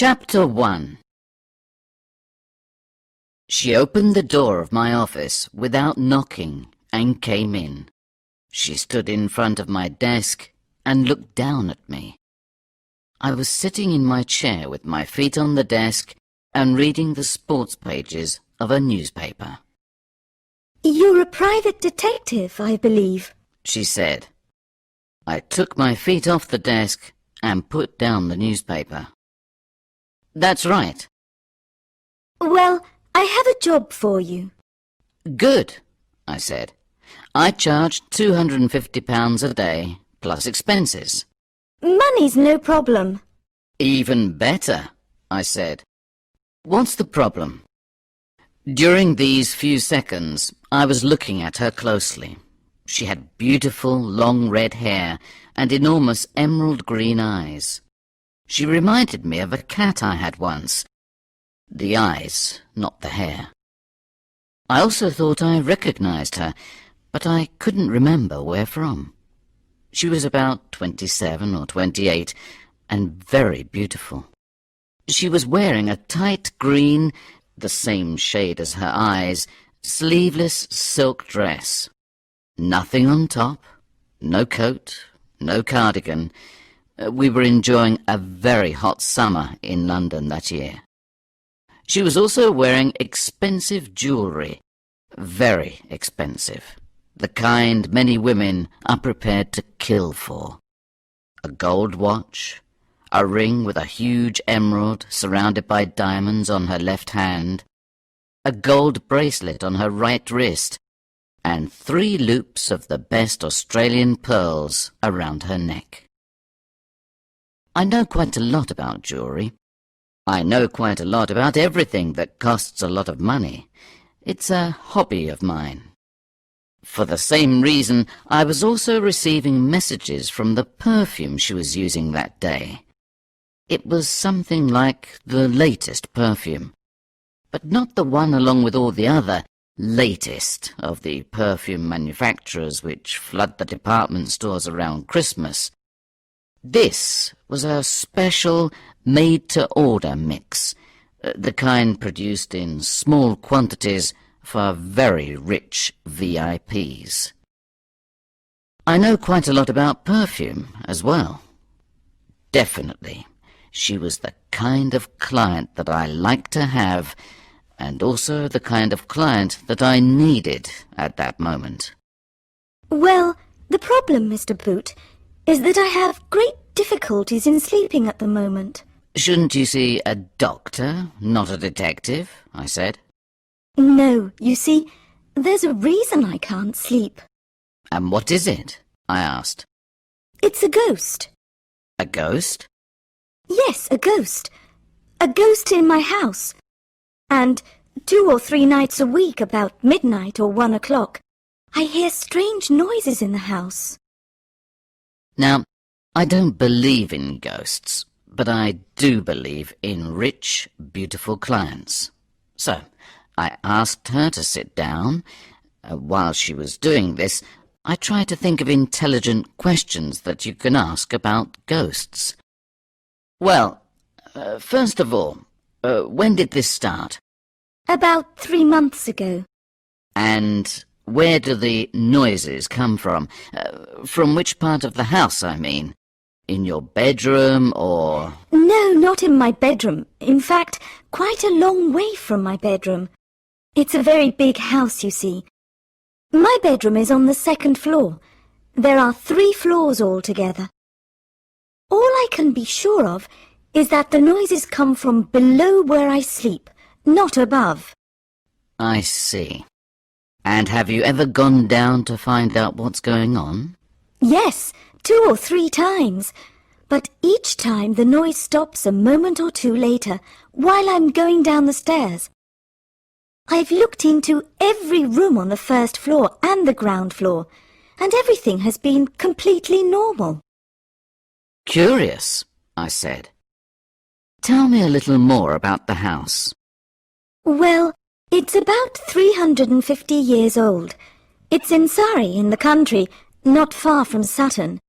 Chapter 1. She opened the door of my office without knocking and came in. She stood in front of my desk and looked down at me. I was sitting in my chair with my feet on the desk and reading the sports pages of a newspaper. "You're a private detective, I believe," she said. I took my feet off the desk and put down the newspaper. "That's right." "Well, I have a job for you." "Good," I said. "I charge £250 a day, plus expenses." "Money's no problem." "Even better," I said. "What's the problem?" During these few seconds, I was looking at her closely. She had beautiful, long red hair and enormous emerald green eyes. She reminded me of a cat I had once. The eyes, not the hair. I also thought I recognized her, but I couldn't remember where from. She was about 27 or 28, and very beautiful. She was wearing a tight green, the same shade as her eyes, sleeveless silk dress. Nothing on top, no coat, no cardigan. We were enjoying a very hot summer in London that year. She was also wearing expensive jewellery, very expensive, the kind many women are prepared to kill for. A gold watch, a ring with a huge emerald surrounded by diamonds on her left hand, a gold bracelet on her right wrist, and 3 loops of the best Australian pearls around her neck. I know quite a lot about jewellery. I know quite a lot about everything that costs a lot of money. It's a hobby of mine. For the same reason, I was also receiving messages from the perfume she was using that day. It was something like the latest perfume, but not the one along with all the other latest of the perfume manufacturers which flood the department stores around Christmas. This was a special made-to-order mix, the kind produced in small quantities for very rich VIPs. I know quite a lot about perfume as well. Definitely, she was the kind of client that I liked to have, and also the kind of client that I needed at that moment. "Well, the problem, Mr. Boot, is that I have great difficulties in sleeping at the moment." "Shouldn't you see a doctor, not a detective?" I said. "No, you see, there's a reason I can't sleep." "And what is it?" I asked. "It's a ghost." "A ghost?" "Yes, a ghost. A ghost in my house. And 2 or 3 nights a week, about midnight or 1 o'clock, I hear strange noises in the house." Now, I don't believe in ghosts, but I do believe in rich, beautiful clients. So, I asked her to sit down. While she was doing this, I tried to think of intelligent questions that you can ask about ghosts. "Well, first of all, when did this start?" "About 3 months ago." "And where do the noises come from? From which part of the house, I mean? In your bedroom, or—" "No, not in my bedroom. In fact, quite a long way from my bedroom. It's a very big house, you see. My bedroom is on the 2nd floor. There are 3 floors altogether. All I can be sure of is that the noises come from below where I sleep, not above." "I see. And have you ever gone down to find out what's going on?" "Yes, 2 or 3 times. But each time the noise stops a moment or 2 later, while I'm going down the stairs. I've looked into every room on the 1st floor and the ground floor, and everything has been completely normal." "Curious," I said. "Tell me a little more about the house." "Well, it's about 350 years old. It's in Surrey, in the country, not far from Sutton.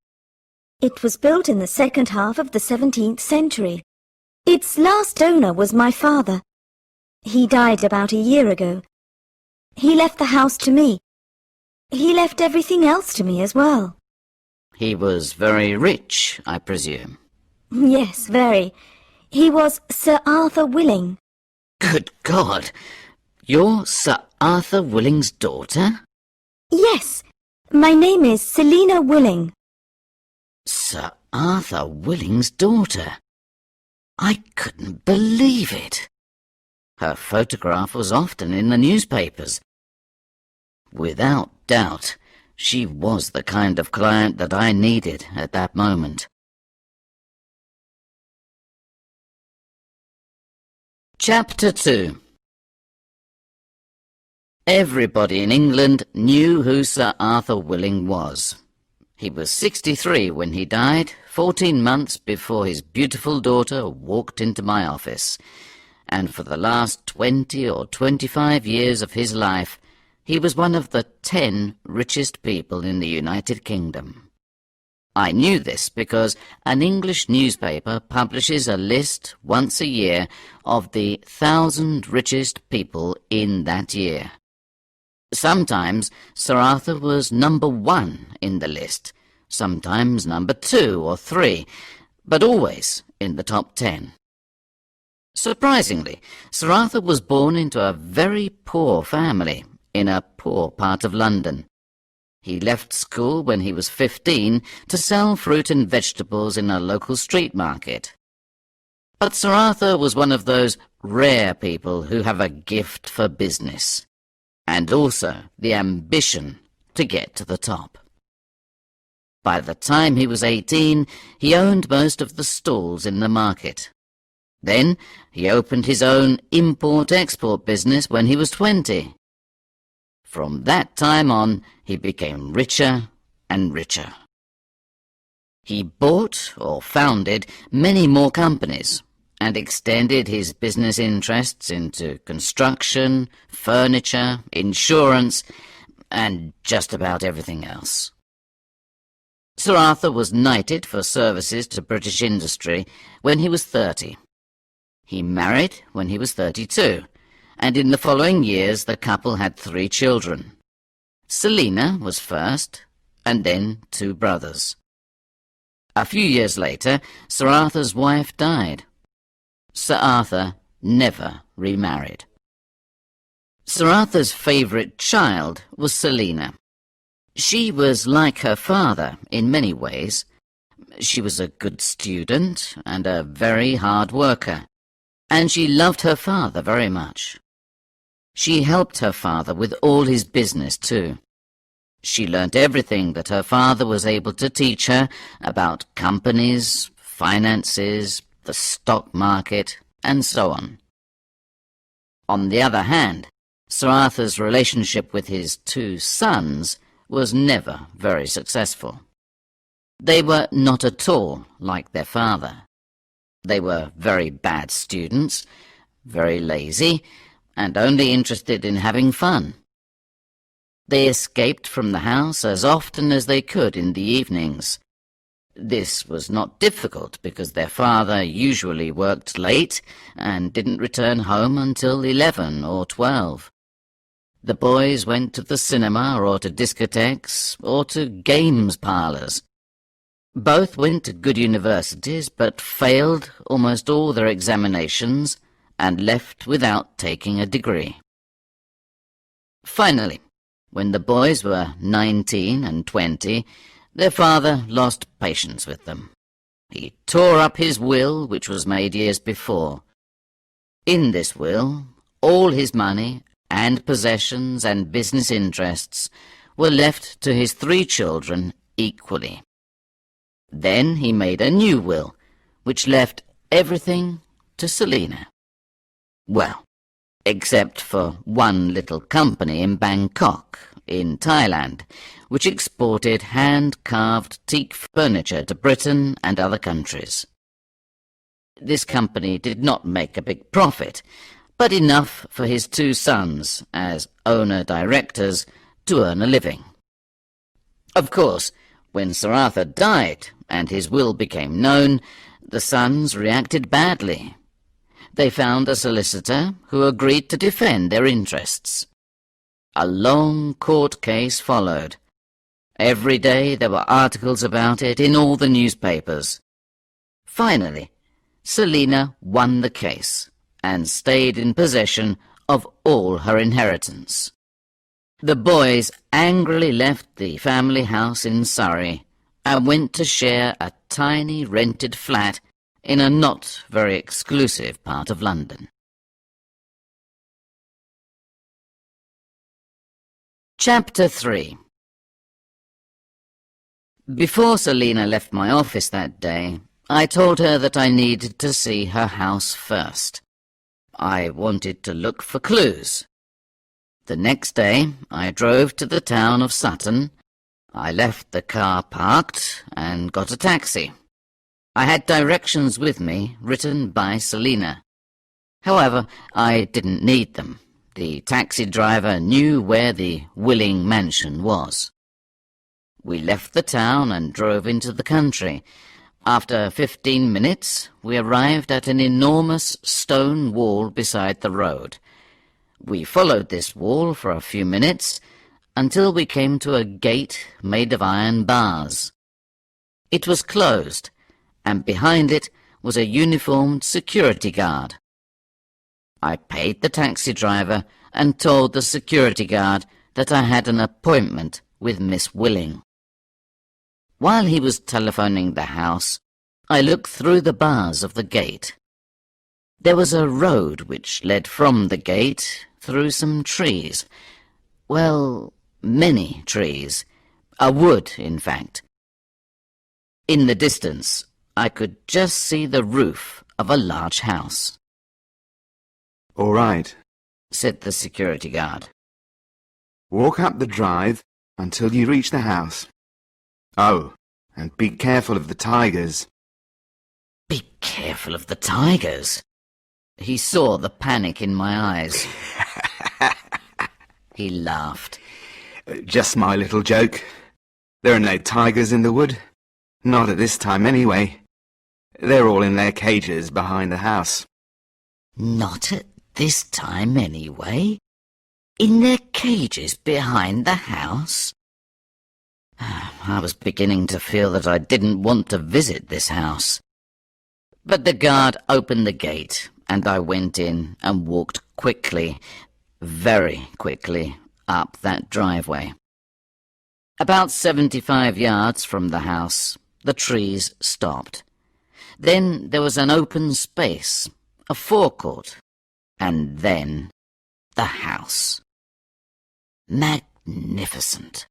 It was built in the second half of the 17th century. Its last owner was my father. He died about a year ago. He left the house to me. He left everything else to me as well. He was very rich, I presume. Yes, very. He was Sir Arthur Willing. Good God! You're Sir Arthur Willing's daughter? Yes, my name is Selena Willing. Sir Arthur Willing's daughter? I couldn't believe it. Her photograph was often in the newspapers. Without doubt, she was the kind of client that I needed at that moment. Chapter 2. Everybody in England knew who Sir Arthur Willing was. He was 63 when he died, 14 months before his beautiful daughter walked into my office, and for the last 20 or 25 years of his life, he was one of the 10 richest people in the United Kingdom. I knew this because an English newspaper publishes a list once a year of the 1,000 richest people in that year. Sometimes Sir Arthur was number 1 in the list, sometimes number 2 or 3, but always in the top 10. Surprisingly, Sir Arthur was born into a very poor family in a poor part of London. He left school when he was 15 to sell fruit and vegetables in a local street market. But Sir Arthur was one of those rare people who have a gift for business, and also the ambition to get to the top. By the time he was 18, he owned most of the stalls in the market. Then he opened his own import-export business when he was 20. From that time on, he became richer and richer. He bought or founded many more companies and extended his business interests into construction, furniture, insurance, and just about everything else. Sir Arthur was knighted for services to British industry when he was 30. He married when he was 32, and in the following years the couple had 3 children. Selena was first, and then 2 brothers. A few years later, Sir Arthur's wife died. Sir Arthur never remarried. Sir Arthur's favourite child was Selena. She was like her father in many ways. She was a good student and a very hard worker, and she loved her father very much. She helped her father with all his business too. She learnt everything that her father was able to teach her about companies, finances, the stock market, and so on. On the other hand, Sir Arthur's relationship with his 2 sons was never very successful. They were not at all like their father. They were very bad students, very lazy, and only interested in having fun. They escaped from the house as often as they could in the evenings. This was not difficult because their father usually worked late and didn't return home until 11 or 12. The boys went to the cinema or to discotheques or to games parlours. Both went to good universities but failed almost all their examinations and left without taking a degree. Finally, when the boys were 19 and 20, their father lost patience with them. He tore up his will, which was made years before. In this will, all his money and possessions and business interests were left to his 3 children equally. Then he made a new will, which left everything to Selena. Well, except for one little company in Bangkok, in Thailand, which exported hand-carved teak furniture to Britain and other countries. This company did not make a big profit, but enough for his 2 sons, as owner-directors, to earn a living. Of course, when Sir Arthur died and his will became known, The sons reacted badly. They found a solicitor who agreed to defend their interests. A long court case followed. Every day there were articles about it in all the newspapers. Finally, Selena won the case and stayed in possession of all her inheritance. The boys angrily left the family house in Surrey and went to share a tiny rented flat in a not very exclusive part of London. Chapter 3. Before Selena left my office that day, I told her that I needed to see her house first. I wanted to look for clues. The next day, I drove to the town of Sutton. I left the car parked and got a taxi. I had directions with me, written by Selena. However, I didn't need them. The taxi driver knew where the Willing mansion was. We left the town and drove into the country. After 15 minutes, we arrived at an enormous stone wall beside the road. We followed this wall for a few minutes until we came to a gate made of iron bars. It was closed, and behind it was a uniformed security guard. I paid the taxi driver and told the security guard that I had an appointment with Miss Willing. While he was telephoning the house, I looked through the bars of the gate. There was a road which led from the gate through some trees. Well, many trees. A wood, in fact. In the distance, I could just see the roof of a large house. "All right," said the security guard. "Walk up the drive until you reach the house. Oh, and be careful of the tigers." Be careful of the tigers. He saw the panic in my eyes. He laughed. "Just my little joke. There are no tigers in the wood. Not at this time, anyway. They're all in their cages behind the house." Not at this time, anyway? In their cages behind the house? I was beginning to feel that I didn't want to visit this house. But the guard opened the gate, and I went in and walked quickly, very quickly, up that driveway. About 75 yards from the house, the trees stopped. Then there was an open space, a forecourt, and then the house. Magnificent.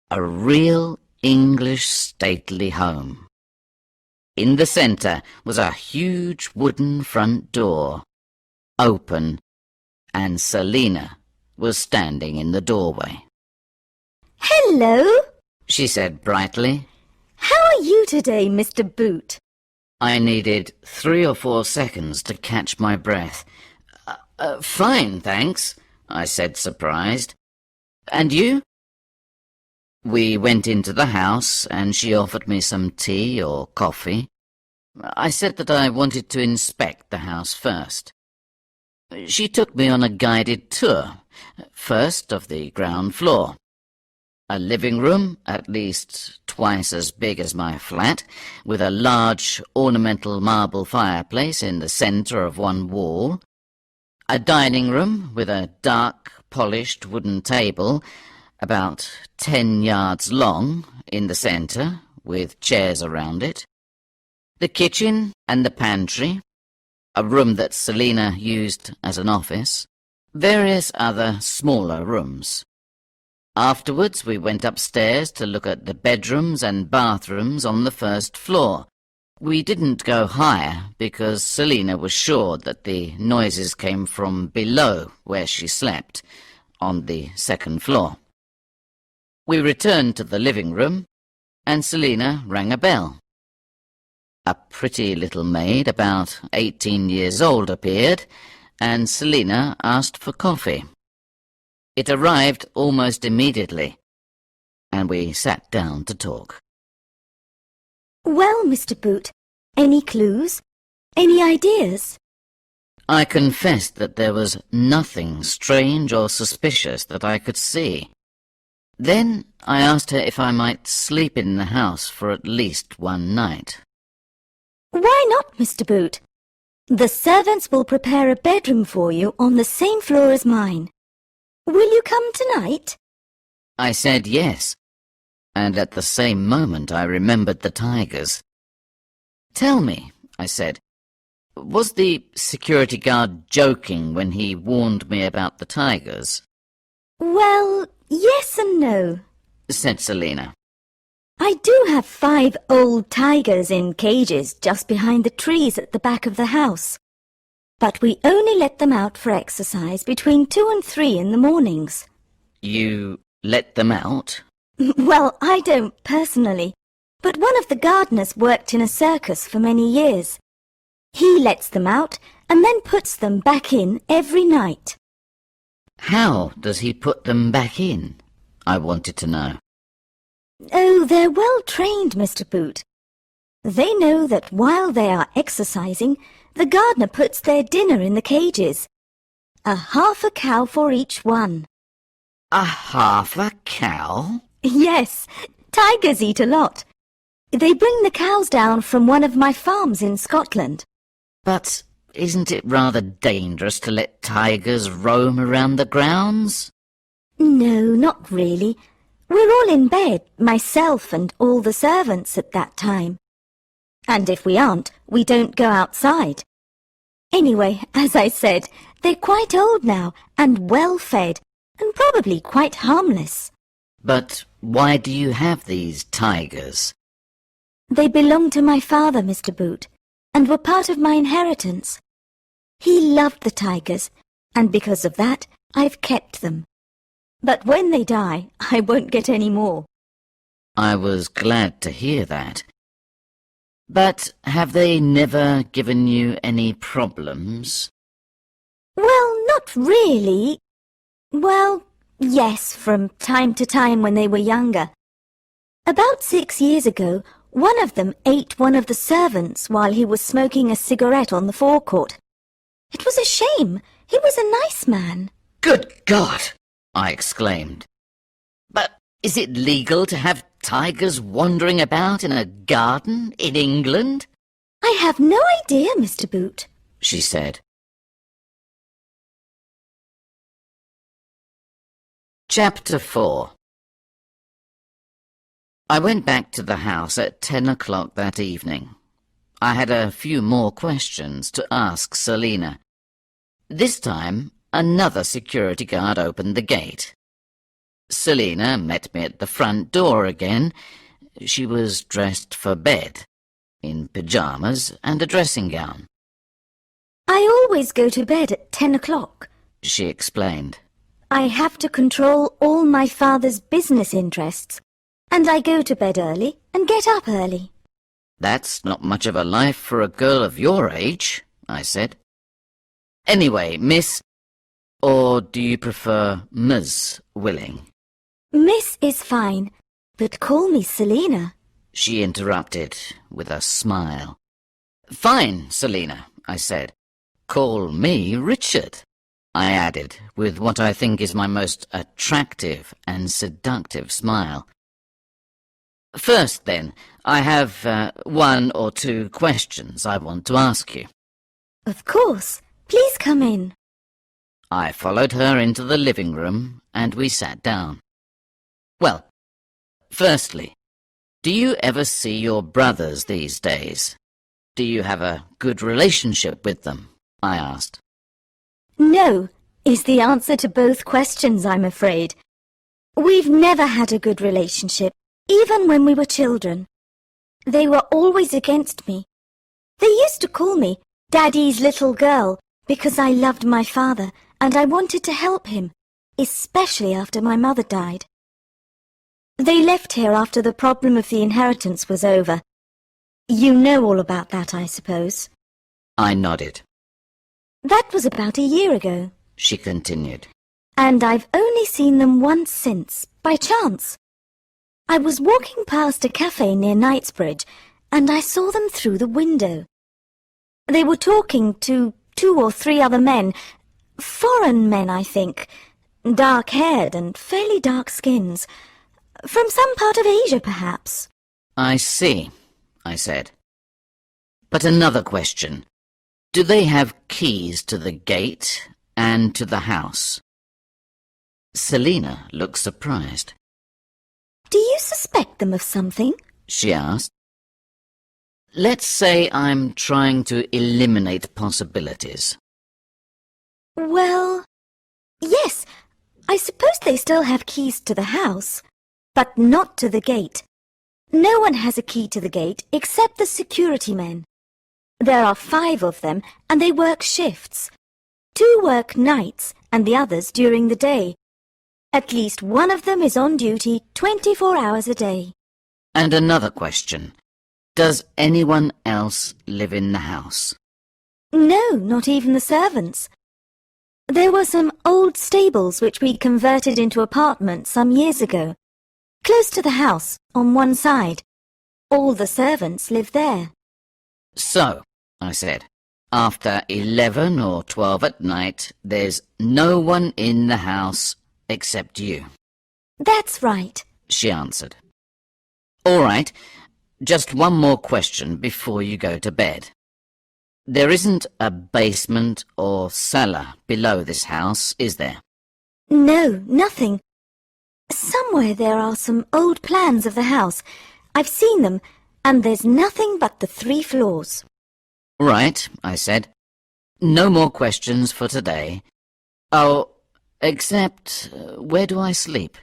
A real English stately home. In the centre was a huge wooden front door, open, and Selena was standing in the doorway. Hello, She said brightly. how are you today, Mr. Boot? I needed 3 or 4 seconds to catch my breath. Fine, thanks, I said, surprised. And you? We went into the house, and she offered me some tea or coffee. I said that I wanted to inspect the house first. She took me on a guided tour, first of the ground floor. A living room, at least twice as big as my flat, with a large ornamental marble fireplace in the centre of one wall. A dining room with a dark, polished wooden table, about 10 yards long, in the centre, with chairs around it. The kitchen and the pantry, a room that Selena used as an office, various other smaller rooms. Afterwards we went upstairs to look at the bedrooms and bathrooms on the first floor. We didn't go higher because Selena was sure that the noises came from below where she slept, on the second floor. We returned to the living room, and Selena rang a bell. A pretty little maid, about 18 years old, appeared, and Selena asked for coffee. It arrived almost immediately, and we sat down to talk. Well, Mr. Boot, Any clues? Any ideas? I confessed that there was nothing strange or suspicious that I could see. Then I asked her if I might sleep in the house for at least one night. Why not, Mr. Boot? The servants will prepare a bedroom for you on the same floor as mine. Will you come tonight? I said yes, and at the same moment I remembered the tigers. Tell me, I said, was the security guard joking when he warned me about the tigers? Well, yes and no, Said Selena. I do have 5 old tigers in cages just behind the trees at the back of the house. But we only let them out for exercise between 2 and 3 in the mornings. You let them out? Well, I don't personally, but one of the gardeners worked in a circus for many years. He lets them out and then puts them back in every night. How does he put them back in? I wanted to know. Oh, they're well trained, Mr. Boot. They know that while they are exercising, the gardener puts their dinner in the cages. Half a cow for each one. Half a cow? Yes, tigers eat a lot. They bring the cows down from one of my farms in Scotland. But isn't it rather dangerous to let tigers roam around the grounds? No, not really. We're all in bed, myself and all the servants at that time. And if we aren't, we don't go outside. Anyway, as I said, they're quite old now and well fed and probably quite harmless. But why do you have these tigers? They belong to my father, Mr. Boot, and were part of my inheritance. He loved the tigers, and because of that, I've kept them. But when they die, I won't get any more. I was glad to hear that. But have they never given you any problems? Well, not really. Well, yes, from time to time when they were younger. About 6 years ago, one of them ate one of the servants while he was smoking a cigarette on the forecourt. It was a shame. He was a nice man. Good God! I exclaimed. But is it legal to have tigers wandering about in a garden in England? I have no idea, Mr. Boot, she said. Chapter 4. I went back to the house at 10 o'clock that evening. I had a few more questions to ask Selena. This time, another security guard opened the gate. Selena met me at the front door again. She was dressed for bed, in pyjamas and a dressing gown. I always go to bed at 10 o'clock, she explained. I have to control all my father's business interests, and I go to bed early and get up early. That's not much of a life for a girl of your age, I said. Anyway, Miss, or do you prefer Ms. Willing? Miss is fine, but call me Selena, she interrupted with a smile. Fine, Selena, I said. Call me Richard, I added, with what I think is my most attractive and seductive smile. First, then, I have 1 or 2 questions I want to ask you. Of course. Please come in. I followed her into the living room, and we sat down. Well, firstly, do you ever see your brothers these days? Do you have a good relationship with them? I asked. No, is the answer to both questions, I'm afraid. We've never had a good relationship, even when we were children. They were always against me. They used to call me Daddy's little girl because I loved my father and I wanted to help him, especially after my mother died. They left here after the problem of the inheritance was over. You know all about that, I suppose. I nodded. That was about a year ago, she continued. And I've only seen them once since, by chance. I was walking past a cafe near Knightsbridge, and I saw them through the window. They were talking to 2 or 3 other men, foreign men, I think, dark-haired and fairly dark skins, from some part of Asia, perhaps. I see, I said. But another question. Do they have keys to the gate and to the house? Selena looked surprised. Do you suspect them of something? She asked. Let's say I'm trying to eliminate possibilities. Well, yes, I suppose they still have keys to the house, but not to the gate. No one has a key to the gate except the security men. There are 5 of them, and they work shifts. 2 work nights, and the others during the day. At least one of them is on duty 24 hours a day. And another question. Does anyone else live in the house? No, not even the servants. There were some old stables which we converted into apartments some years ago, close to the house, on one side. All the servants live there. So, I said, after 11 or 12 at night, there's no one in the house except you. That's right, she answered. All right, just one more question before you go to bed. There isn't a basement or cellar below this house, is there? No, nothing. Somewhere there are some old plans of the house. I've seen them, and there's nothing but the 3 floors. Right, I said. No more questions for today. Oh, except, where do I sleep?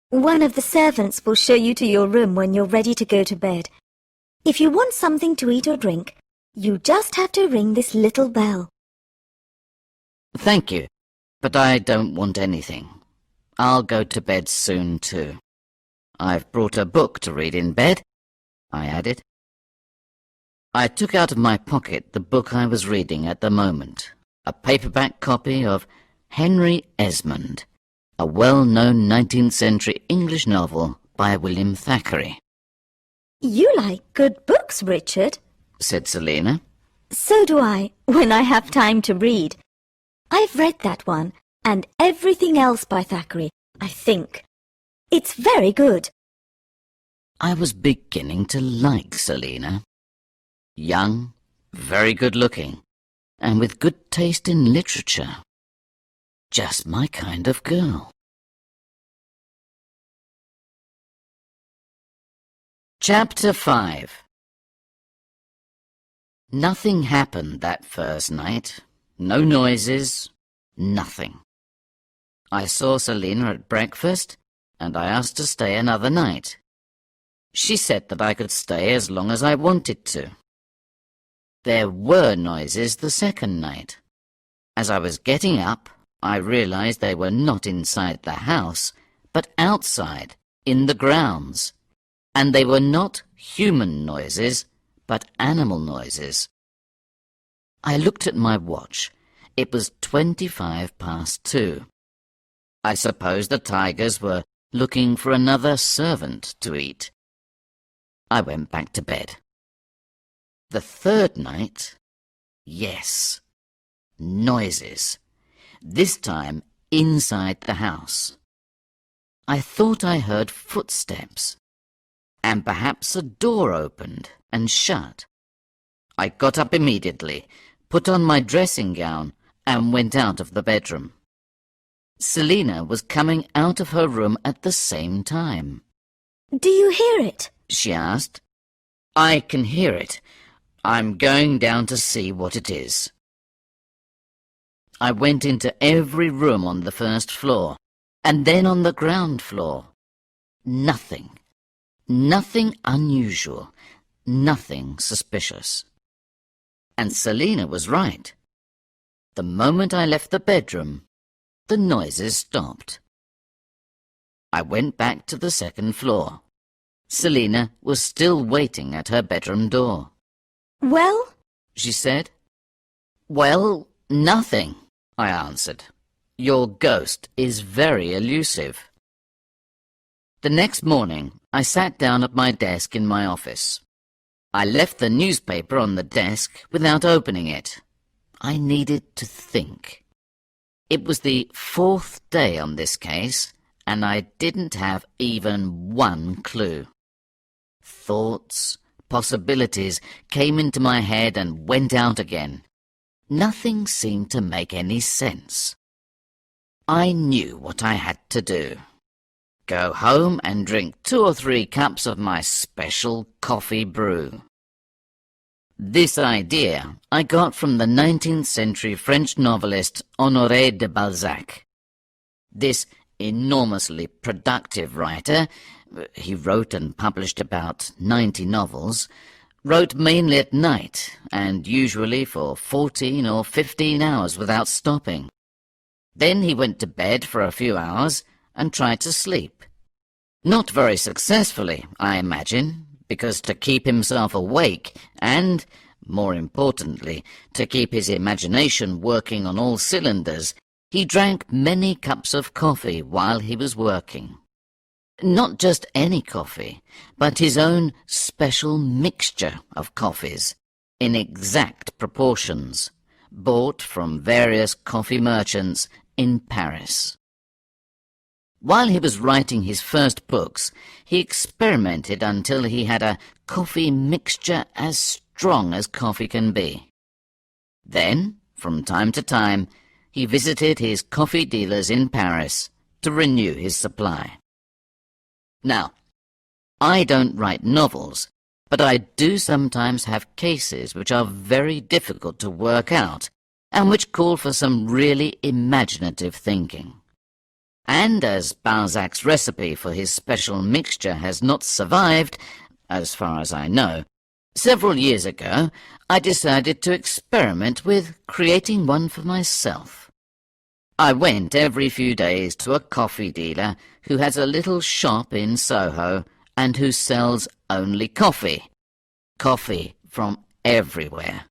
One of the servants will show you to your room when you're ready to go to bed. If you want something to eat or drink, you just have to ring this little bell. Thank you, but I don't want anything. I'll go to bed soon too. I've brought a book to read in bed, I added. I took out of my pocket the book I was reading at the moment, a paperback copy of Henry Esmond, a well-known 19th century English novel by William Thackeray. You like good books, Richard, said Selena. So do I, when I have time to read. I've read that one, and everything else by Thackeray, I think. It's very good. I was beginning to like Selena. Young, very good-looking, and with good taste in literature. Just my kind of girl. Chapter 5. Nothing happened that first night. No noises, nothing. I saw Selena at breakfast, and I asked to stay another night. She said that I could stay as long as I wanted to. There were noises the second night. As I was getting up, I realized they were not inside the house, but outside, in the grounds. And they were not human noises, but animal noises. I looked at my watch. It was 2:25. I suppose the tigers were looking for another servant to eat. I went back to bed. The third night, yes, noises. This time inside the house. I thought I heard footsteps, and perhaps a door opened and shut. I got up immediately, put on my dressing gown, and went out of the bedroom. Selena was coming out of her room at the same time. Do you hear it? She asked. I can hear it. I'm going down to see what it is. I went into every room on the first floor, and then on the ground floor. Nothing. Nothing unusual. Nothing suspicious. And Selena was right. The moment I left the bedroom, the noises stopped. I went back to the second floor. Selena was still waiting at her bedroom door. Well? She said. Well, nothing, I answered. Your ghost is very elusive. The next morning, I sat down at my desk in my office. I left the newspaper on the desk without opening it. I needed to think. It was the 4th day on this case, and I didn't have even one clue. Thoughts, possibilities came into my head and went out again. Nothing seemed to make any sense. I knew what I had to do. Go home and drink 2 or 3 cups of my special coffee brew. This idea I got from the 19th century French novelist Honoré de Balzac. This enormously productive writer, he wrote and published about 90 novels, wrote mainly at night and usually for 14 or 15 hours without stopping. Then he went to bed for a few hours and tried to sleep. Not very successfully, I imagine, because to keep himself awake and, more importantly, to keep his imagination working on all cylinders, he drank many cups of coffee while he was working. Not just any coffee, but his own special mixture of coffees, in exact proportions, bought from various coffee merchants in Paris. While he was writing his first books, he experimented until he had a coffee mixture as strong as coffee can be. Then, from time to time, he visited his coffee dealers in Paris to renew his supply. Now, I don't write novels, but I do sometimes have cases which are very difficult to work out and which call for some really imaginative thinking. And as Balzac's recipe for his special mixture has not survived, as far as I know, several years ago I decided to experiment with creating one for myself. I went every few days to a coffee dealer who has a little shop in Soho and who sells only coffee. Coffee from everywhere.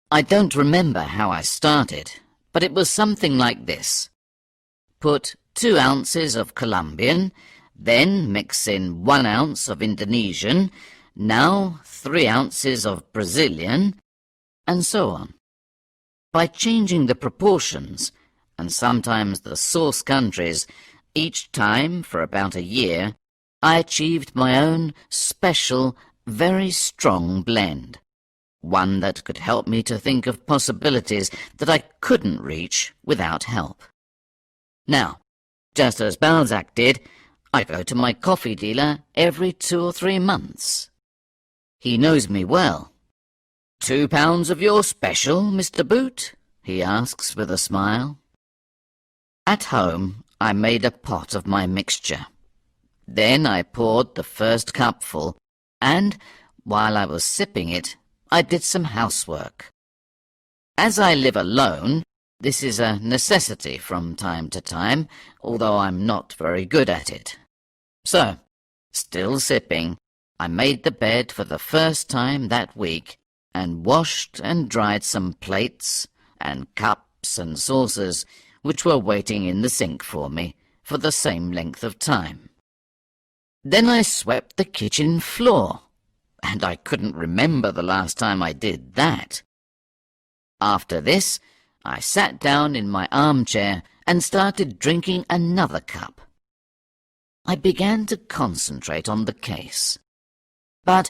I don't remember how I started, but it was something like this. Put 2 ounces of Colombian, then mix in 1 ounce of Indonesian, now 3 ounces of Brazilian, and so on. By changing the proportions, and sometimes the source countries, each time for about a year, I achieved my own special, very strong blend. One that could help me to think of possibilities that I couldn't reach without help. Now, just as Balzac did, I go to my coffee dealer every 2 or 3 months. He knows me well. £2 of your special, Mr. Boot? He asks with a smile. At home, I made a pot of my mixture. Then I poured the first cupful, and, while I was sipping it, I did some housework. As I live alone, this is a necessity from time to time, although I'm not very good at it. So, still sipping, I made the bed for the first time that week, and washed and dried some plates and cups and saucers which were waiting in the sink for me for the same length of time. Then I swept the kitchen floor, and I couldn't remember the last time I did that. After this, I sat down in my armchair and started drinking another cup. I began to concentrate on the case. But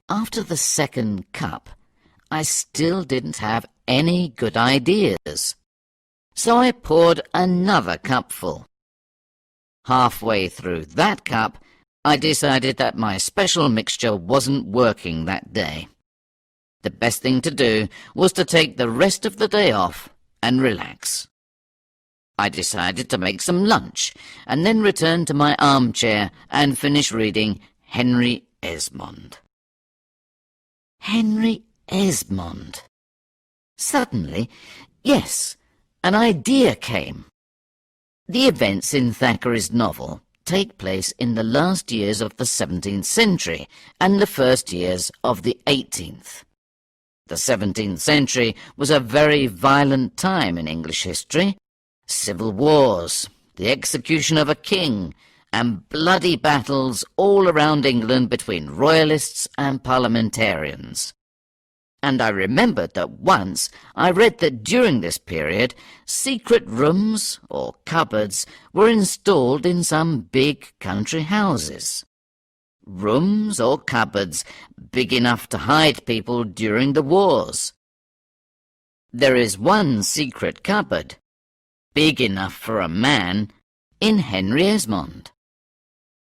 after the second cup, I still didn't have any good ideas. So I poured another cupful. Halfway through that cup, I decided that my special mixture wasn't working that day. The best thing to do was to take the rest of the day off and relax. I decided to make some lunch and then return to my armchair and finish reading Henry Esmond. Henry Esmond. Suddenly, yes, an idea came. The events in Thackeray's novel take place in the last years of the 17th century and the first years of the 18th. The 17th century was a very violent time in English history. Civil wars, the execution of a king, and bloody battles all around England between royalists and parliamentarians. And I remembered that once I read that during this period secret rooms or cupboards were installed in some big country houses. Rooms or cupboards big enough to hide people during the wars. There is one secret cupboard, big enough for a man, in Henry Esmond.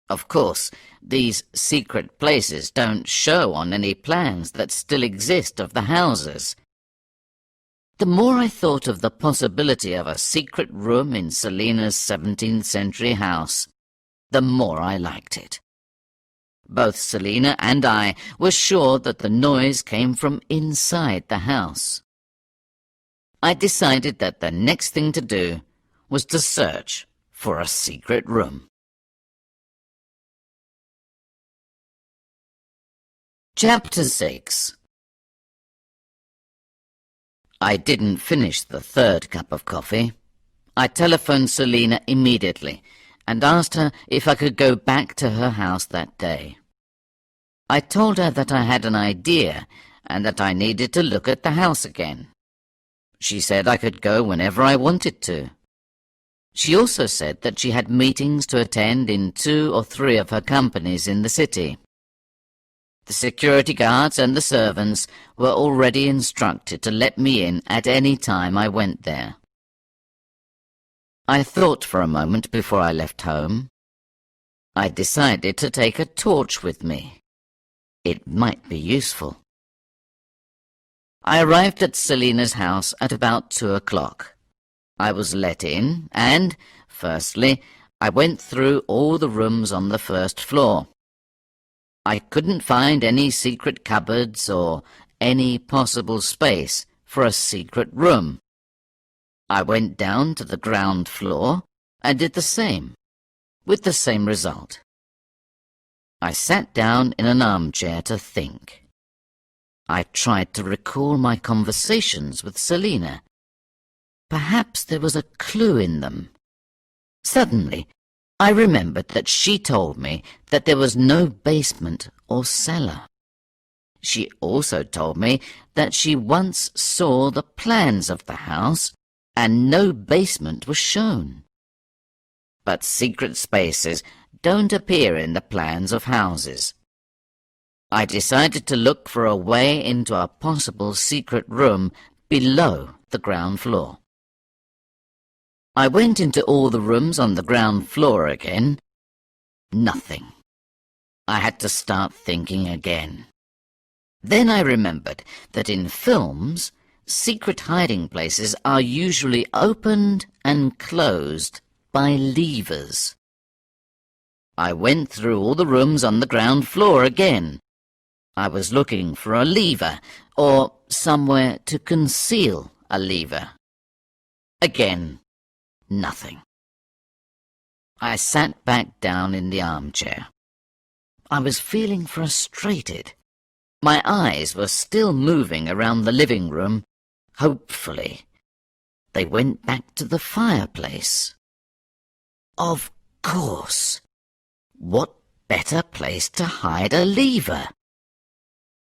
Of course, these secret places don't show on any plans that still exist of the houses. The more I thought of the possibility of a secret room in Selena's 17th century house, the more I liked it. Both Selena and I were sure that the noise came from inside the house. I decided that the next thing to do was to search for a secret room. Chapter 6. I didn't finish the third cup of coffee. I telephoned Selena immediately and asked her if I could go back to her house that day. I told her that I had an idea and that I needed to look at the house again. She said I could go whenever I wanted to. She also said that she had meetings to attend in 2 or 3 of her companies in the city. The security guards and the servants were already instructed to let me in at any time I went there. I thought for a moment before I left home. I decided to take a torch with me. It might be useful. I arrived at Selena's house at about 2 o'clock. I was let in and, firstly, I went through all the rooms on the first floor. I couldn't find any secret cupboards or any possible space for a secret room. I went down to the ground floor and did the same, with the same result. I sat down in an armchair to think. I tried to recall my conversations with Selena. Perhaps there was a clue in them. Suddenly, I remembered that she told me that there was no basement or cellar. She also told me that she once saw the plans of the house and no basement was shown. But secret spaces don't appear in the plans of houses. I decided to look for a way into a possible secret room below the ground floor. I went into all the rooms on the ground floor again. Nothing. I had to start thinking again. Then I remembered that in films, secret hiding places are usually opened and closed by levers. I went through all the rooms on the ground floor again. I was looking for a lever, or somewhere to conceal a lever. Again, nothing. I sat back down in the armchair. I was feeling frustrated. My eyes were still moving around the living room. Hopefully, they went back to the fireplace. Of course. What better place to hide a lever?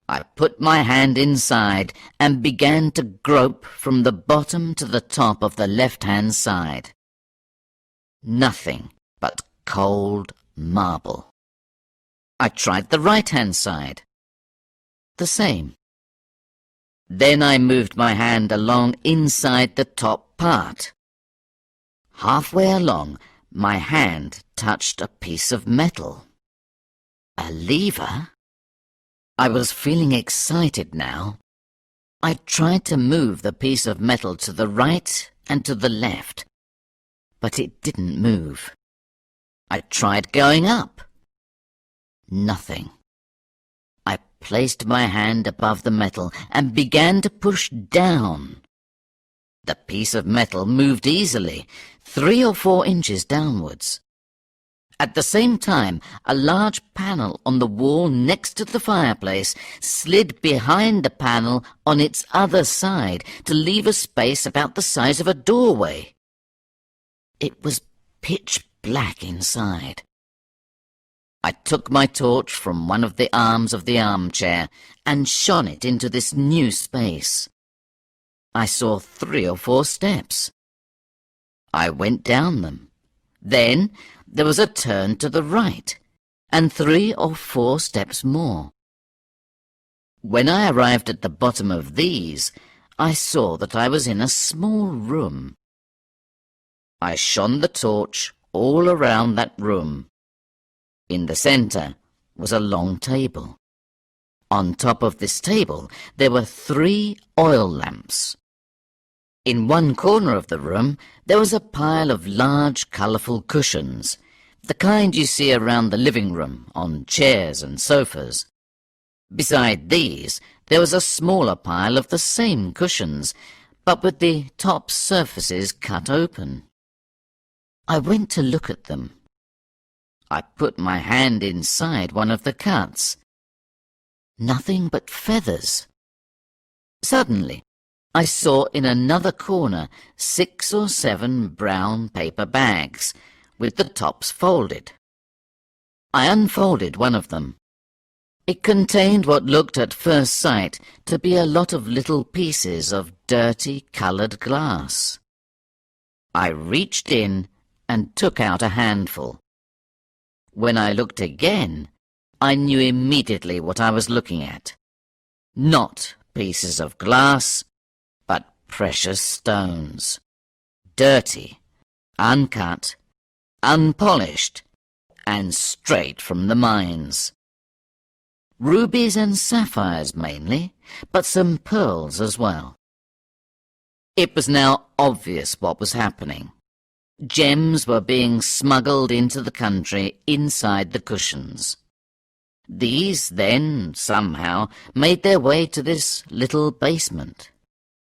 I put my hand inside and began to grope from the bottom to the top of the left-hand side. Nothing but cold marble. I tried the right-hand side. The same. Then I moved my hand along inside the top part. Halfway along, my hand touched a piece of metal. A lever? I was feeling excited now. I tried to move the piece of metal to the right and to the left, but it didn't move. I tried going up. Nothing. I placed my hand above the metal and began to push down. The piece of metal moved easily, 3 or 4 inches downwards. At the same time, a large panel on the wall next to the fireplace slid behind the panel on its other side to leave a space about the size of a doorway. It was pitch black inside. I took my torch from one of the arms of the armchair and shone it into this new space. I saw 3 or 4 steps. I went down them. Then there was a turn to the right, and 3 or 4 steps more. When I arrived at the bottom of these, I saw that I was in a small room. I shone the torch all around that room. In the centre was a long table. On top of this table there were 3 oil lamps. In one corner of the room there was a pile of large colourful cushions, the kind you see around the living room on chairs and sofas. Beside these there was a smaller pile of the same cushions, but with the top surfaces cut open. I went to look at them. I put my hand inside one of the cuts. Nothing but feathers. Suddenly, I saw in another corner 6 or 7 brown paper bags, with the tops folded. I unfolded one of them. It contained what looked at first sight to be a lot of little pieces of dirty coloured glass. I reached in and took out a handful. When I looked again, I knew immediately what I was looking at. Not pieces of glass, but precious stones. Dirty, uncut, unpolished, and straight from the mines. Rubies and sapphires mainly, but some pearls as well. It was now obvious what was happening. Gems were being smuggled into the country inside the cushions. These then, somehow, made their way to this little basement.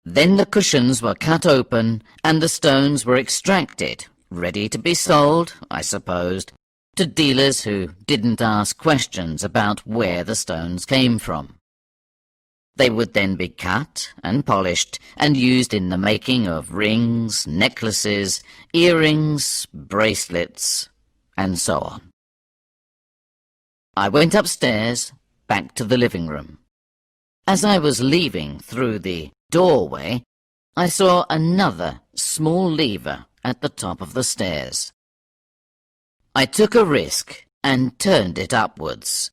Then the cushions were cut open and the stones were extracted, ready to be sold, I supposed, to dealers who didn't ask questions about where the stones came from. They would then be cut and polished and used in the making of rings, necklaces, earrings, bracelets, and so on. I went upstairs, back to the living room. As I was leaving through the doorway, I saw another small lever at the top of the stairs. I took a risk and turned it upwards.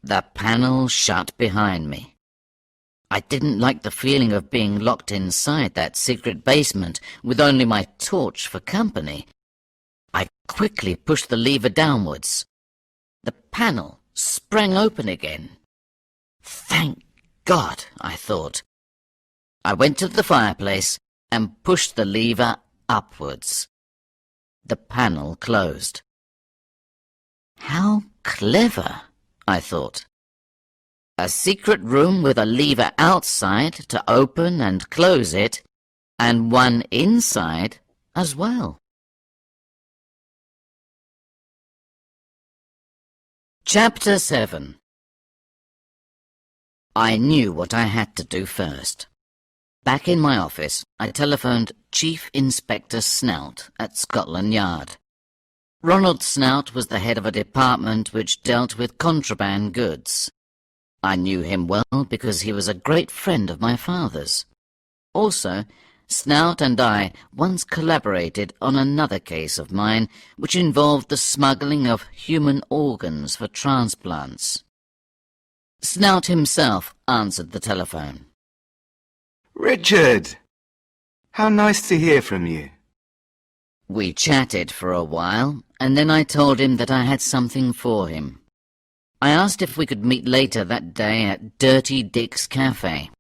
The panel shut behind me. I didn't like the feeling of being locked inside that secret basement with only my torch for company. I quickly pushed the lever downwards. The panel sprang open again. Thank God, I thought. I went to the fireplace and pushed the lever upwards. The panel closed. How clever, I thought. A secret room with a lever outside to open and close it, and one inside as well. Chapter 7. I knew what I had to do first. Back in my office, I telephoned Chief Inspector Snout at Scotland Yard. Ronald Snout was the head of a department which dealt with contraband goods. I knew him well because he was a great friend of my father's. Also, Snout and I once collaborated on another case of mine which involved the smuggling of human organs for transplants. Snout himself answered the telephone. Richard! How nice to hear from you. We chatted for a while, and then I told him that I had something for him. I asked if we could meet later that day at Dirty Dick's Cafe,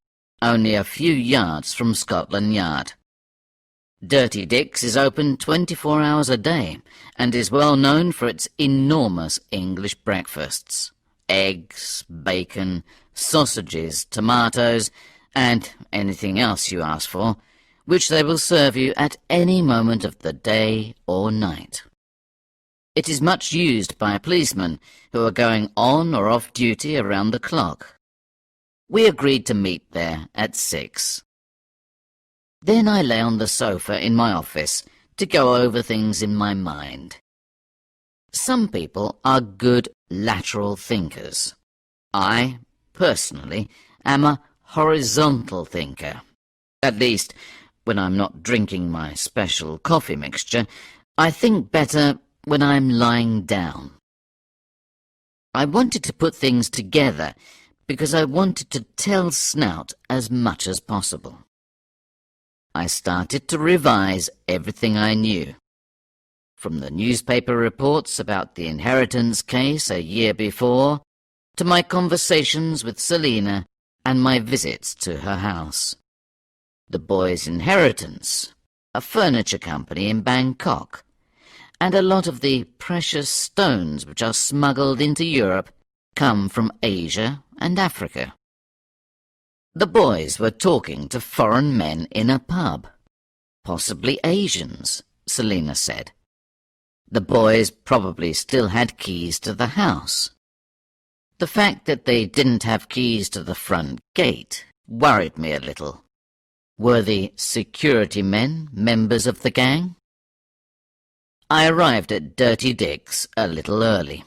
only a few yards from Scotland Yard. Dirty Dick's is open 24 hours a day and is well known for its enormous English breakfasts. Eggs, bacon, sausages, tomatoes, and anything else you ask for, which they will serve you at any moment of the day or night. It is much used by policemen who are going on or off duty around the clock. We agreed to meet there at 6. Then I lay on the sofa in my office to go over things in my mind. Some people are good lateral thinkers. I, personally, am a horizontal thinker. At least, when I'm not drinking my special coffee mixture, I think better when I'm lying down. I wanted to put things together because I wanted to tell Snout as much as possible. I started to revise everything I knew. From the newspaper reports about the inheritance case a year before, to my conversations with Selena and my visits to her house. The boys' inheritance, a furniture company in Bangkok, and a lot of the precious stones which are smuggled into Europe come from Asia and Africa. The boys were talking to foreign men in a pub. Possibly Asians, Selena said. The boys probably still had keys to the house. The fact that they didn't have keys to the front gate worried me a little. Were the security men members of the gang? I arrived at Dirty Dick's a little early.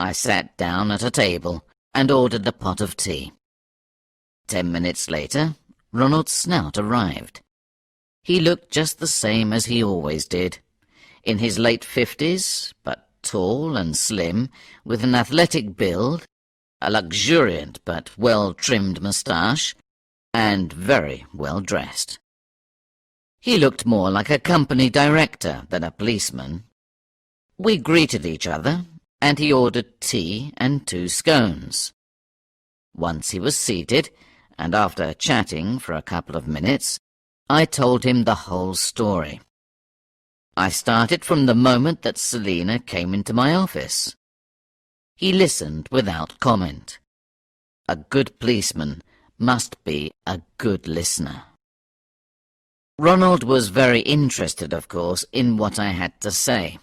I sat down at a table and ordered a pot of tea. 10 minutes later, Ronald's Snout arrived. He looked just the same as he always did, in his late 50s, but tall and slim, with an athletic build, a luxuriant but well-trimmed moustache, and very well dressed. He looked more like a company director than a policeman. We greeted each other, and he ordered tea and 2 scones. Once he was seated, and after chatting for a couple of minutes, I told him the whole story. I started from the moment that Selena came into my office. He listened without comment. A good policeman must be a good listener. Ronald was very interested, of course, in what I had to say.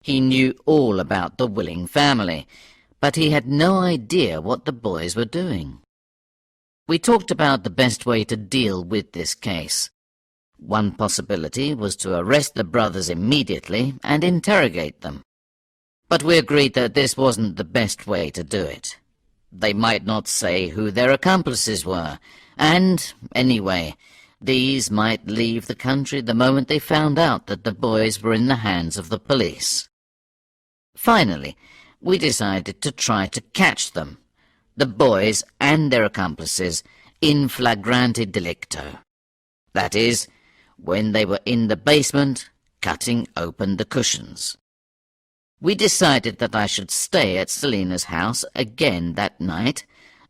He knew all about the Willing family, but he had no idea what the boys were doing. We talked about the best way to deal with this case. One possibility was to arrest the brothers immediately and interrogate them. But we agreed that this wasn't the best way to do it. They might not say who their accomplices were, and, anyway, these might leave the country the moment they found out that the boys were in the hands of the police. Finally, we decided to try to catch them, the boys and their accomplices, in flagrante delicto. That is, when they were in the basement, cutting open the cushions. We decided that I should stay at Selena's house again that night,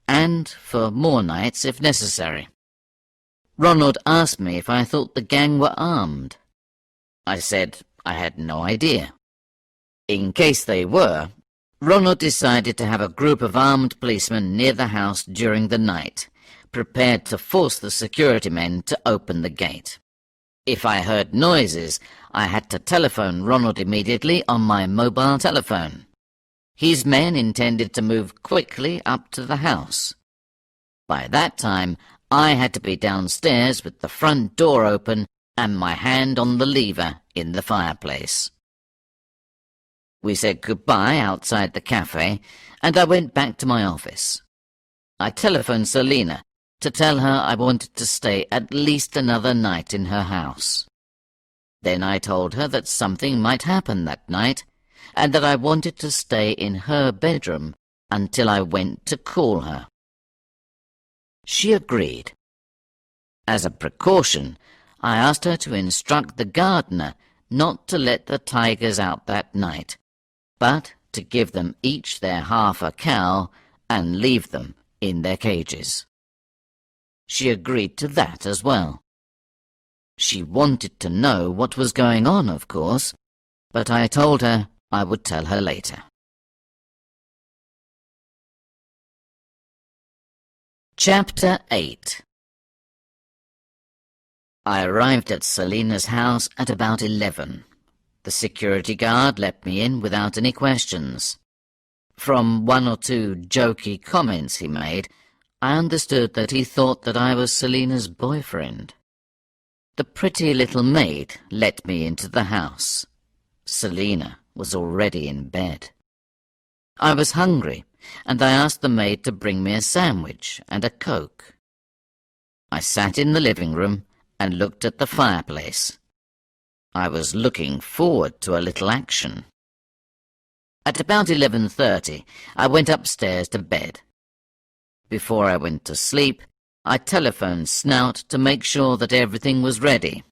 and for more nights if necessary. Ronald asked me if I thought the gang were armed. I said I had no idea. In case they were, Ronald decided to have a group of armed policemen near the house during the night, prepared to force the security men to open the gate. If I heard noises, I had to telephone Ronald immediately on my mobile telephone. His men intended to move quickly up to the house. By that time, I had to be downstairs with the front door open and my hand on the lever in the fireplace. We said goodbye outside the cafe, and I went back to my office. I telephoned Selena to tell her I wanted to stay at least another night in her house. Then I told her that something might happen that night, and that I wanted to stay in her bedroom until I went to call her. She agreed. As a precaution, I asked her to instruct the gardener not to let the tigers out that night, but to give them each their half a cow and leave them in their cages. She agreed to that as well. She wanted to know what was going on, of course, but I told her I would tell her later. Chapter 8. I arrived at Selena's house at about 11. The security guard let me in without any questions. From 1 or 2 jokey comments he made, I understood that he thought that I was Selena's boyfriend. The pretty little maid let me into the house. Selena was already in bed. I was hungry, and I asked the maid to bring me a sandwich and a Coke. I sat in the living room and looked at the fireplace. I was looking forward to a little action. At about 11:30, I went upstairs to bed. Before I went to sleep, I telephoned Snout to make sure that everything was ready.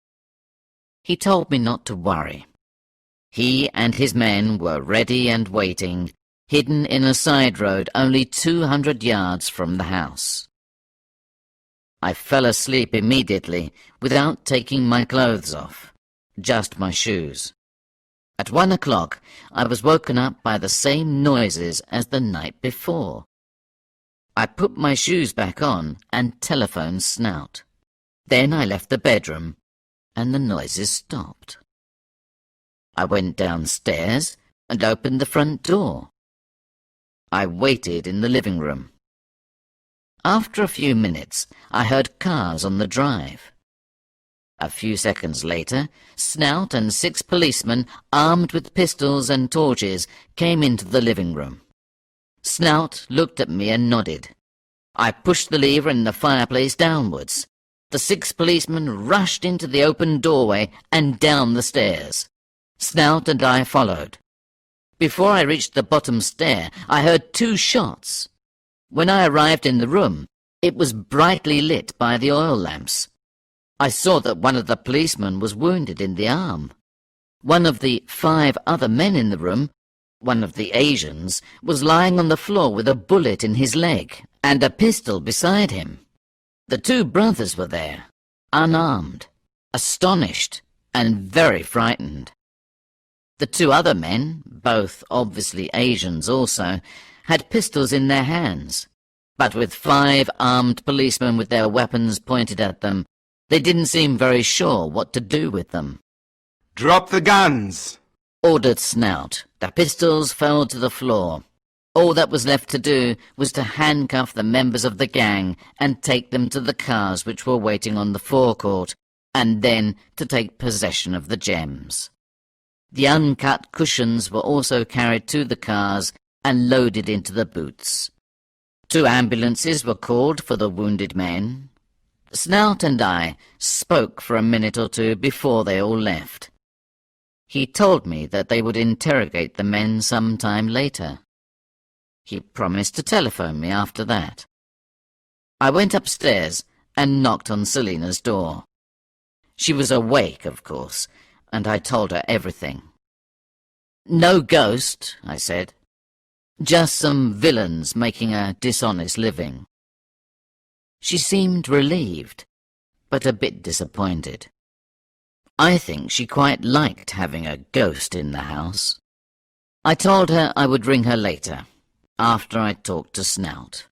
He told me not to worry. He and his men were ready and waiting, hidden in a side road only 200 yards from the house. I fell asleep immediately without taking my clothes off, just my shoes. At 1 o'clock, I was woken up by the same noises as the night before. I put my shoes back on and telephoned Snout. Then I left the bedroom, and the noises stopped. I went downstairs and opened the front door. I waited in the living room. After a few minutes, I heard cars on the drive. A few seconds later, Snout and 6 policemen, armed with pistols and torches, came into the living room. Snout looked at me and nodded. I pushed the lever in the fireplace downwards. The 6 policemen rushed into the open doorway and down the stairs. Snout and I followed. Before I reached the bottom stair, I heard 2 shots. When I arrived in the room, it was brightly lit by the oil lamps. I saw that one of the policemen was wounded in the arm. One of the 5 other men in the room, one of the Asians, was lying on the floor with a bullet in his leg and a pistol beside him. The 2 brothers were there, unarmed, astonished, and very frightened. The 2 other men, both obviously Asians also, had pistols in their hands, but with 5 armed policemen with their weapons pointed at them, they didn't seem very sure what to do with them. "Drop the guns!" ordered Snout. The pistols fell to the floor. All that was left to do was to handcuff the members of the gang and take them to the cars which were waiting on the forecourt, and then to take possession of the gems. The uncut cushions were also carried to the cars and loaded into the boots. 2 ambulances were called for the wounded men. Snout and I spoke for a minute or 2 before they all left. He told me that they would interrogate the men some time later. He promised to telephone me after that. I went upstairs and knocked on Selena's door. She was awake, of course, and I told her everything. "No ghost," I said. "Just some villains making a dishonest living." She seemed relieved, but a bit disappointed. I think she quite liked having a ghost in the house. I told her I would ring her later, after I talked to Snout.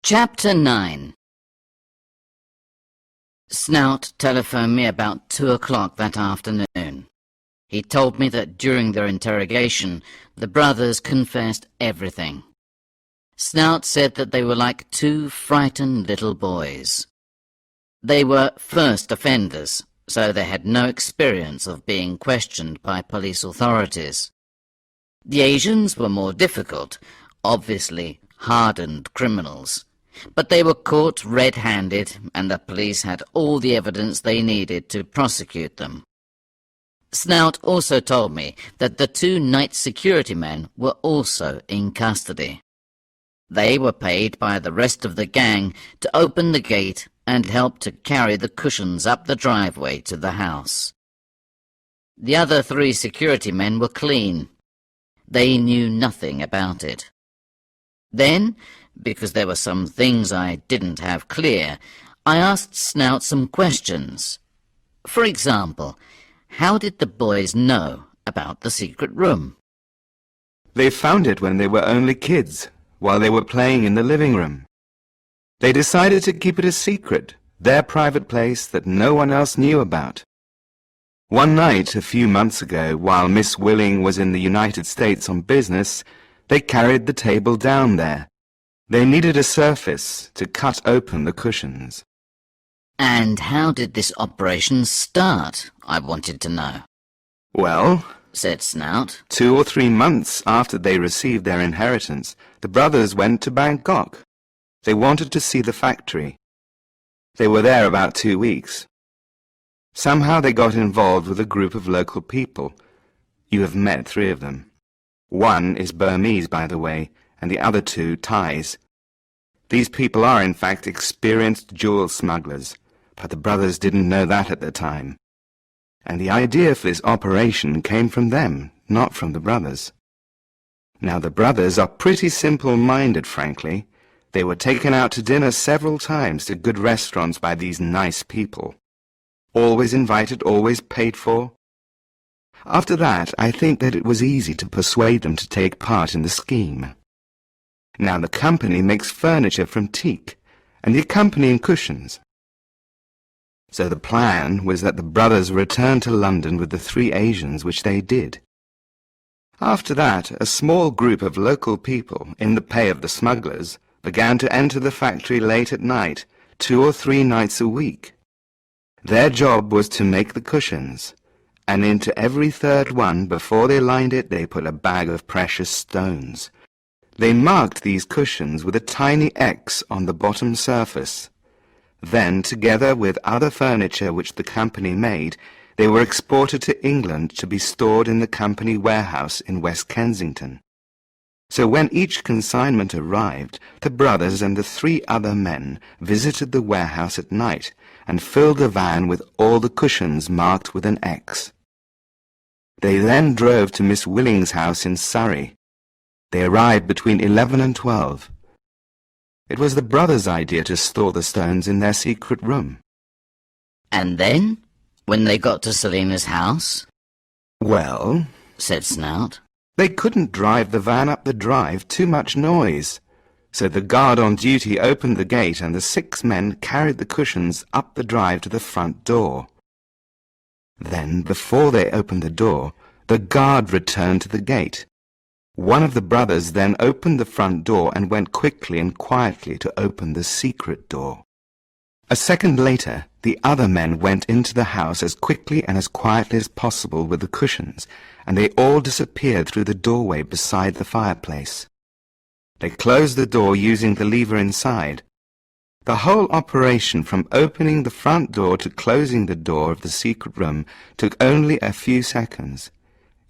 Chapter 9. Snout telephoned me about 2 o'clock that afternoon. He told me that during their interrogation, the brothers confessed everything. Snout said that they were like 2 frightened little boys. They were first offenders, so they had no experience of being questioned by police authorities. The Asians were more difficult, obviously hardened criminals, but they were caught red-handed, and the police had all the evidence they needed to prosecute them. Snout also told me that the 2 night security men were also in custody. They were paid by the rest of the gang to open the gate and help to carry the cushions up the driveway to the house. The other 3 security men were clean. They knew nothing about it. Then, because there were some things I didn't have clear, I asked Snout some questions. For example, how did the boys know about the secret room? "They found it when they were only kids, while they were playing in the living room. They decided to keep it a secret, their private place that no one else knew about. One night, a few months ago, while Miss Willing was in the United States on business, they carried the table down there. They needed a surface to cut open the cushions. And how did this operation start, I wanted to know. Well, Said Snout. 2 or 3 months after they received their inheritance, the brothers went to Bangkok. They wanted to see the factory. They were there about 2 weeks. Somehow they got involved with a group of local people. You have met 3 of them. One is Burmese, by the way, and the other 2 Thais. These people are, in fact, experienced jewel smugglers, but the brothers didn't know that at the time. And the idea for this operation came from them, not from the brothers. Now, the brothers are pretty simple-minded, frankly. They were taken out to dinner several times to good restaurants by these nice people. Always invited, always paid for. After that, I think that it was easy to persuade them to take part in the scheme. Now, the company makes furniture from teak, and the accompanying cushions. So the plan was that the brothers returned to London with the 3 Asians, which they did. After that, a small group of local people, in the pay of the smugglers, began to enter the factory late at night, 2 or 3 nights a week. Their job was to make the cushions, and into every 3rd one, before they lined it, they put a bag of precious stones. They marked these cushions with a tiny X on the bottom surface. Then, together with other furniture which the company made, they were exported to England to be stored in the company warehouse in West Kensington. So when each consignment arrived, the brothers and the 3 other men visited the warehouse at night and filled the van with all the cushions marked with an X. They then drove to Miss Willing's house in Surrey. They arrived between 11 and 12. It was the brothers' idea to store the stones in their secret room. And then, when they got to Selena's house? Well, Said Snout. they couldn't drive the van up the drive, too much noise. So the guard on duty opened the gate and the 6 men carried the cushions up the drive to the front door. Then, before they opened the door, the guard returned to the gate. One of the brothers then opened the front door and went quickly and quietly to open the secret door. A second later, the other men went into the house as quickly and as quietly as possible with the cushions, and they all disappeared through the doorway beside the fireplace. They closed the door using the lever inside. The whole operation, from opening the front door to closing the door of the secret room, took only a few seconds.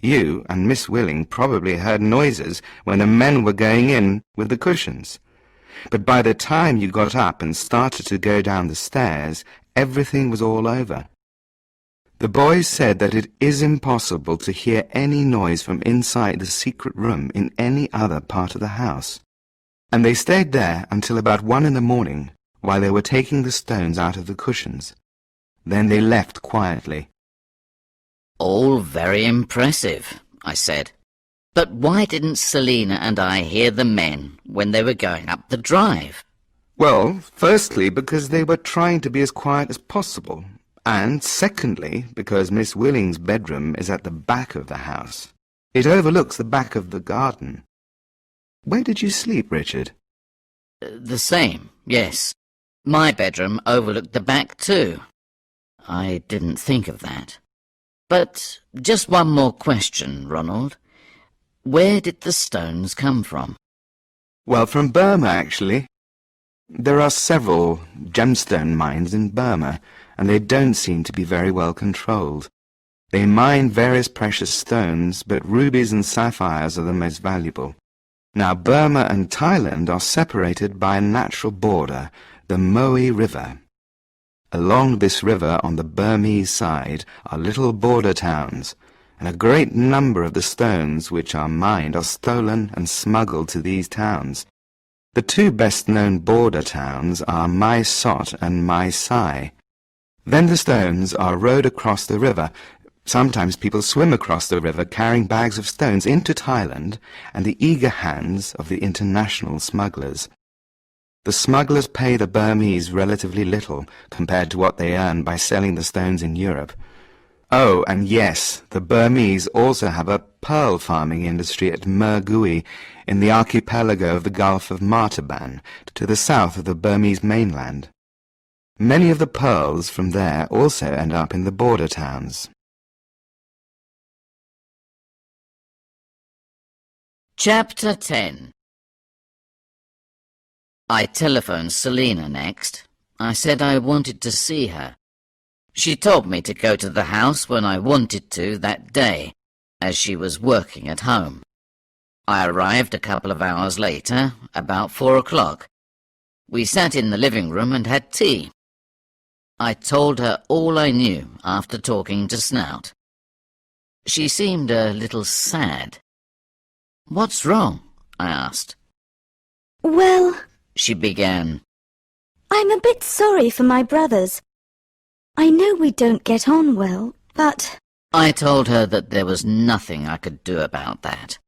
You and Miss Willing probably heard noises when the men were going in with the cushions. But by the time you got up and started to go down the stairs, everything was all over. The boys said that it is impossible to hear any noise from inside the secret room in any other part of the house. And they stayed there until about 1 in the morning, while they were taking the stones out of the cushions. Then they left quietly. All very impressive, I said. But why didn't Selena and I hear the men when they were going up the drive? Well, firstly, because they were trying to be as quiet as possible, and secondly, because Miss Willing's bedroom is at the back of the house. It overlooks the back of the garden. Where did you sleep, Richard? The same, yes. My bedroom overlooked the back too. I didn't think of that. But just one more question, Ronald. Where did the stones come from? Well, from Burma, actually. There are several gemstone mines in Burma, and they don't seem to be very well controlled. They mine various precious stones, but rubies and sapphires are the most valuable. Now, Burma and Thailand are separated by a natural border, the Moe River. Along this river on the Burmese side are little border towns, and a great number of the stones which are mined are stolen and smuggled to these towns. The 2 best-known border towns are Mai Sot and Mai Sai. Then the stones are rowed across the river. Sometimes people swim across the river carrying bags of stones into Thailand and the eager hands of the international smugglers. The smugglers pay the Burmese relatively little compared to what they earn by selling the stones in Europe. Oh, and yes, the Burmese also have a pearl farming industry at Mergui in the archipelago of the Gulf of Martaban, to the south of the Burmese mainland. Many of the pearls from there also end up in the border towns. Chapter 10. I telephoned Selena next. I said I wanted to see her. She told me to go to the house when I wanted to that day, as she was working at home. I arrived a couple of hours later, about 4 o'clock. We sat in the living room and had tea. I told her all I knew after talking to Snout. She seemed a little sad. "What's wrong?" I asked. Well, She began. I'm a bit sorry for my brothers. I know we don't get on well, but I told her that there was nothing I could do about that.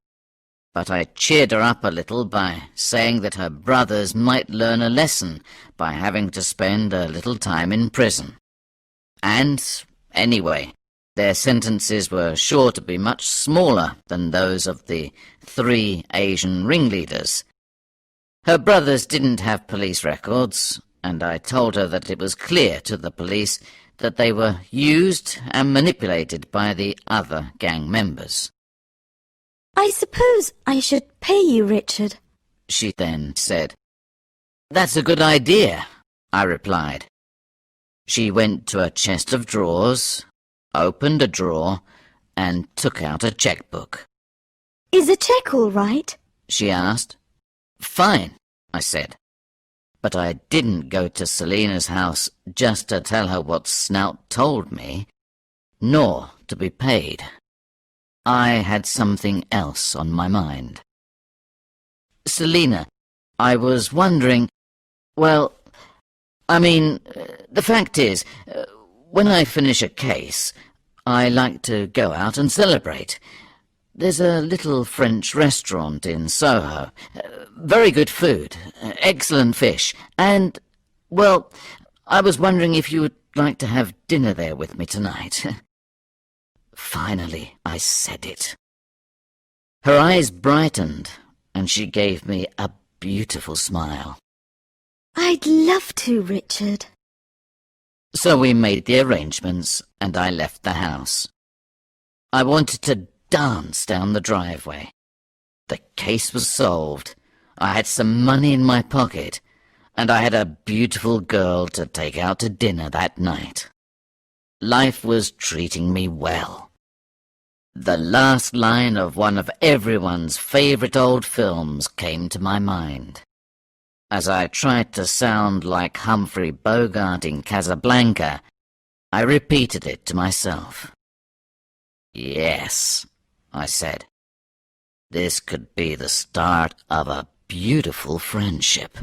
But I cheered her up a little by saying that her brothers might learn a lesson by having to spend a little time in prison. And, anyway, their sentences were sure to be much smaller than those of the 3 Asian ringleaders. Her brothers didn't have police records, and I told her that it was clear to the police that they were used and manipulated by the other gang members. I suppose I should pay you, Richard. She then said. "That's a good idea," I replied. She went to a chest of drawers, opened a drawer, and took out a checkbook. Is a cheque all right? She asked. "Fine," I said. But I didn't go to Selena's house just to tell her what Snout told me, nor to be paid. I had something else on my mind. "Selena, I was wondering, well, the fact is, when I finish a case, I like to go out and celebrate. There's a little French restaurant in Soho. Very good food, excellent fish, and, well, I was wondering if you would like to have dinner there with me tonight." Finally, I said it. Her eyes brightened, and she gave me a beautiful smile. I'd love to, Richard. So we made the arrangements, and I left the house. I wanted to dance down the driveway. The case was solved. I had some money in my pocket, and I had a beautiful girl to take out to dinner that night. Life was treating me well. The last line of one of everyone's favourite old films came to my mind. As I tried to sound like Humphrey Bogart in Casablanca, I repeated it to myself. "Yes," I said, "this could be the start of a beautiful friendship."